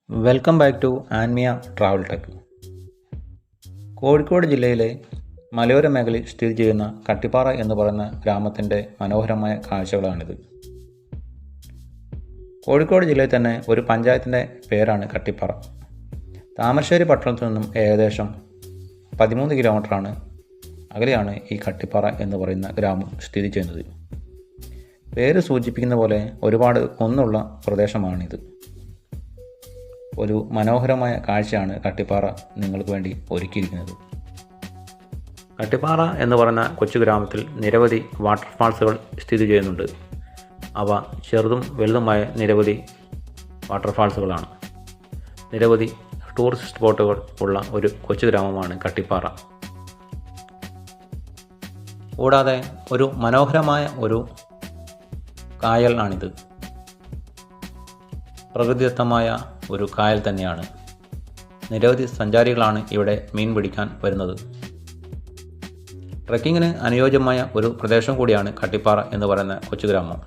Welcome back to Anmiya travel tech. Kozhikode ജില്ലയിലെ മലയോര മേഖലയിൽ സ്ഥിതി ചെയ്യുന്ന കട്ടിപ്പാറ എന്ന് പറയുന്ന ഗ്രാമത്തിൻ്റെ മനോഹരമായ കാഴ്ചകളാണിത്. കോഴിക്കോട് ജില്ലയിൽ തന്നെ ഒരു പഞ്ചായത്തിൻ്റെ പേരാണ് കട്ടിപ്പാറ. താമരശ്ശേരി പട്ടണത്തിൽ നിന്നും ഏകദേശം 13 കിലോമീറ്ററാണ് അകലെയാണ് ഈ കട്ടിപ്പാറ എന്ന് പറയുന്ന ഗ്രാമം സ്ഥിതി ചെയ്യുന്നത്. പേര് സൂചിപ്പിക്കുന്ന പോലെ ഒരുപാട് കുന്നുള്ള പ്രദേശമാണിത്. ഒരു മനോഹരമായ കാഴ്ചയാണ് കട്ടിപ്പാറ നിങ്ങൾക്ക് വേണ്ടി ഒരുക്കിയിരിക്കുന്നത്. കട്ടിപ്പാറ എന്ന് പറയുന്ന കൊച്ചു ഗ്രാമത്തിൽ നിരവധി വാട്ടർഫാൾസുകൾ സ്ഥിതി ചെയ്യുന്നുണ്ട്. അവ ചെറുതും വലുതുമായ നിരവധി വാട്ടർഫാൾസുകളാണ്. നിരവധി ടൂറിസ്റ്റ് സ്പോട്ടുകൾ ഉള്ള ഒരു കൊച്ചു ഗ്രാമമാണ് കട്ടിപ്പാറ. കൂടാതെ ഒരു മനോഹരമായ ഒരു കായൽ ആണിത്. പ്രകൃതിദത്തമായ ഒരു കായൽ തന്നെയാണ്. നിരവധി സഞ്ചാരികളാണ് ഇവിടെ മീൻ പിടിക്കാൻ വരുന്നത്. ട്രെക്കിങ്ങിന് അനുയോജ്യമായ ഒരു പ്രദേശം കൂടിയാണ് കട്ടിപ്പാറ എന്ന് പറയുന്ന കൊച്ചു ഗ്രാമം.